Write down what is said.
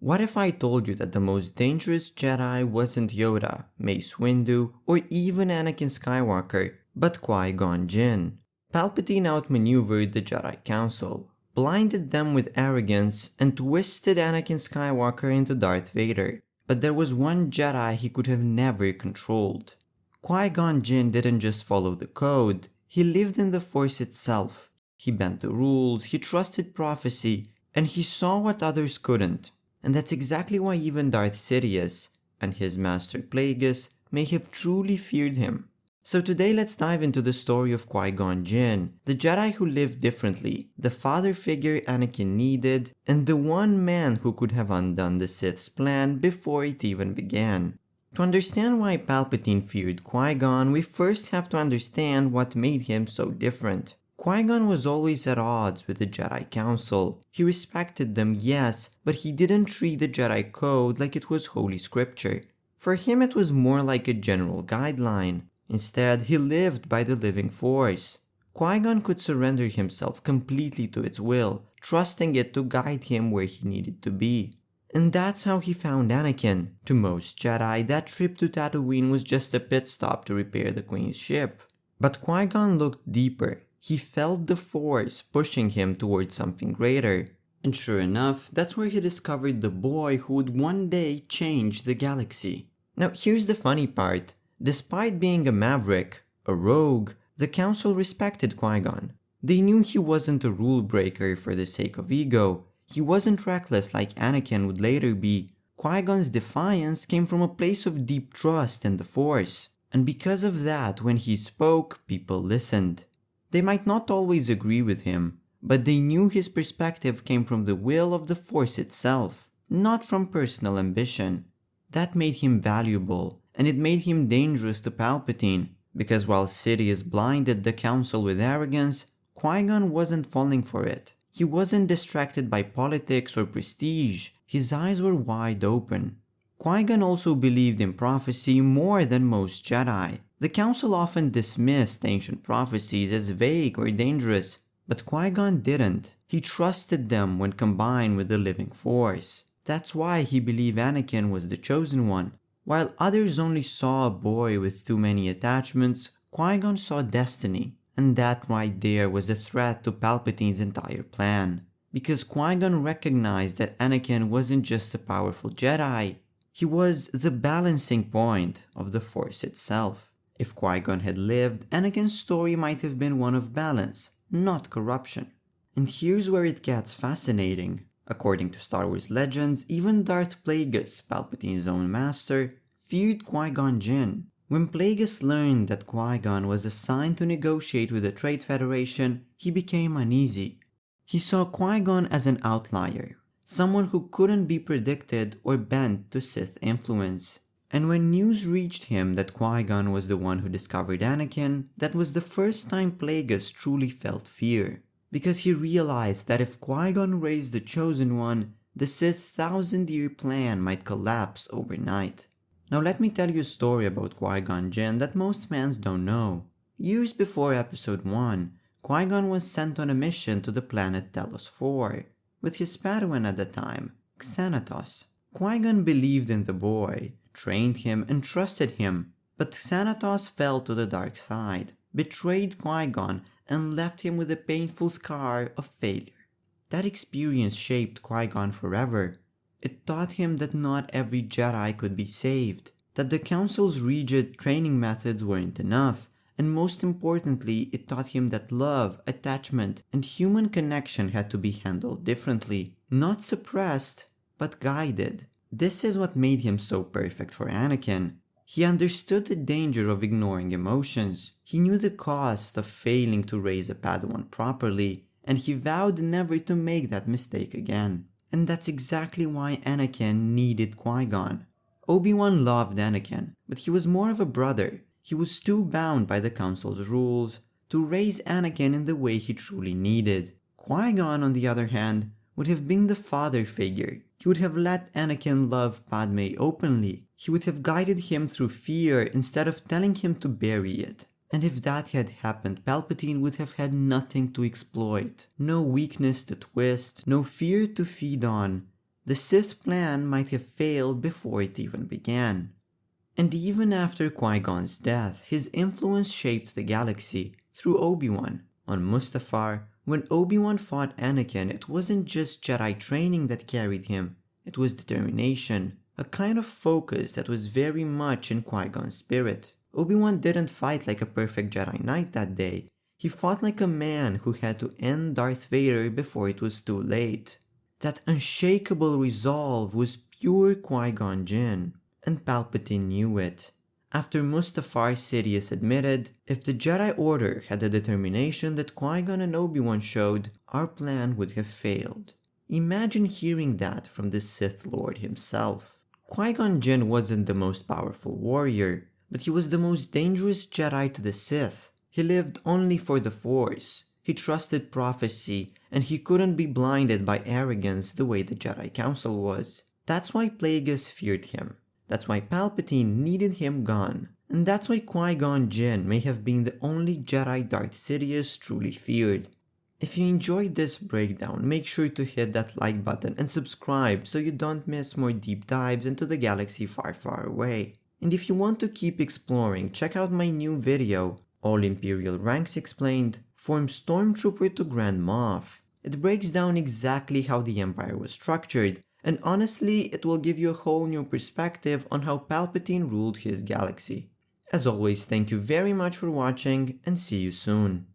What if I told you that the most dangerous Jedi wasn't Yoda, Mace Windu, or even Anakin Skywalker, but Qui-Gon Jinn? Palpatine outmaneuvered the Jedi Council, blinded them with arrogance, and twisted Anakin Skywalker into Darth Vader. But there was one Jedi he could have never controlled. Qui-Gon Jinn didn't just follow the code, he lived in the Force itself. He bent the rules, he trusted prophecy, and he saw what others couldn't. And that's exactly why even Darth Sidious and his master Plagueis may have truly feared him. So today let's dive into the story of Qui-Gon Jinn, the Jedi who lived differently, the father figure Anakin needed, and the one man who could have undone the Sith's plan before it even began. To understand why Palpatine feared Qui-Gon, we first have to understand what made him so different. Qui-Gon was always at odds with the Jedi Council. He respected them, yes, but he didn't treat the Jedi Code like it was holy scripture. For him it was more like a general guideline. Instead, he lived by the living Force. Qui-Gon could surrender himself completely to its will, trusting it to guide him where he needed to be. And that's how he found Anakin. To most Jedi, that trip to Tatooine was just a pit stop to repair the Queen's ship. But Qui-Gon looked deeper. He felt the Force pushing him towards something greater. And sure enough, that's where he discovered the boy who would one day change the galaxy. Now here's the funny part. Despite being a maverick, a rogue, the Council respected Qui-Gon. They knew he wasn't a rule breaker for the sake of ego. He wasn't reckless like Anakin would later be. Qui-Gon's defiance came from a place of deep trust in the Force. And because of that, when he spoke, people listened. They might not always agree with him, but they knew his perspective came from the will of the Force itself, not from personal ambition. That made him valuable, and it made him dangerous to Palpatine, because while Sidious blinded the Council with arrogance, Qui-Gon wasn't falling for it. He wasn't distracted by politics or prestige, his eyes were wide open. Qui-Gon also believed in prophecy more than most Jedi. The Council often dismissed ancient prophecies as vague or dangerous, but Qui-Gon didn't. He trusted them when combined with the living Force. That's why he believed Anakin was the chosen one. While others only saw a boy with too many attachments, Qui-Gon saw destiny. And that right there was a threat to Palpatine's entire plan. Because Qui-Gon recognized that Anakin wasn't just a powerful Jedi, he was the balancing point of the Force itself. If Qui-Gon had lived, Anakin's story might have been one of balance, not corruption. And here's where it gets fascinating. According to Star Wars legends, even Darth Plagueis, Palpatine's own master, feared Qui-Gon Jinn. When Plagueis learned that Qui-Gon was assigned to negotiate with the Trade Federation, he became uneasy. He saw Qui-Gon as an outlier, someone who couldn't be predicted or bent to Sith influence. And when news reached him that Qui-Gon was the one who discovered Anakin, that was the first time Plagueis truly felt fear. Because he realized that if Qui-Gon raised the Chosen One, the Sith's 1,000-year plan might collapse overnight. Now let me tell you a story about Qui-Gon Jinn that most fans don't know. Years before Episode 1, Qui-Gon was sent on a mission to the planet Telos 4, with his Padawan at the time, Xanatos. Qui-Gon believed in the boy, trained him and trusted him, but Xanatos fell to the dark side, betrayed Qui-Gon and left him with a painful scar of failure. That experience shaped Qui-Gon forever. It taught him that not every Jedi could be saved, that the Council's rigid training methods weren't enough, and most importantly, it taught him that love, attachment, and human connection had to be handled differently, not suppressed, but guided. This is what made him so perfect for Anakin. He understood the danger of ignoring emotions, he knew the cost of failing to raise a Padawan properly, and he vowed never to make that mistake again. And that's exactly why Anakin needed Qui-Gon. Obi-Wan loved Anakin, but he was more of a brother. He was too bound by the Council's rules to raise Anakin in the way he truly needed. Qui-Gon, on the other hand, would have been the father figure. He would have let Anakin love Padme openly. He would have guided him through fear instead of telling him to bury it. And if that had happened, Palpatine would have had nothing to exploit, no weakness to twist, no fear to feed on. The Sith plan might have failed before it even began. And even after Qui-Gon's death, his influence shaped the galaxy through Obi-Wan. On Mustafar, when Obi-Wan fought Anakin, it wasn't just Jedi training that carried him, it was determination, a kind of focus that was very much in Qui-Gon's spirit. Obi-Wan didn't fight like a perfect Jedi Knight that day, he fought like a man who had to end Darth Vader before it was too late. That unshakable resolve was pure Qui-Gon Jinn, and Palpatine knew it. After Mustafar, Sidious admitted, if the Jedi Order had the determination that Qui-Gon and Obi-Wan showed, our plan would have failed. Imagine hearing that from the Sith Lord himself. Qui-Gon Jinn wasn't the most powerful warrior, but he was the most dangerous Jedi to the Sith. He lived only for the Force. He trusted prophecy, and he couldn't be blinded by arrogance the way the Jedi Council was. That's why Plagueis feared him. That's why Palpatine needed him gone. And that's why Qui-Gon Jinn may have been the only Jedi Darth Sidious truly feared. If you enjoyed this breakdown, make sure to hit that like button and subscribe so you don't miss more deep dives into the galaxy far, far away. And if you want to keep exploring, check out my new video, All Imperial Ranks Explained, from Stormtrooper to Grand Moff. It breaks down exactly how the Empire was structured, and honestly, it will give you a whole new perspective on how Palpatine ruled his galaxy. As always, thank you very much for watching, and see you soon.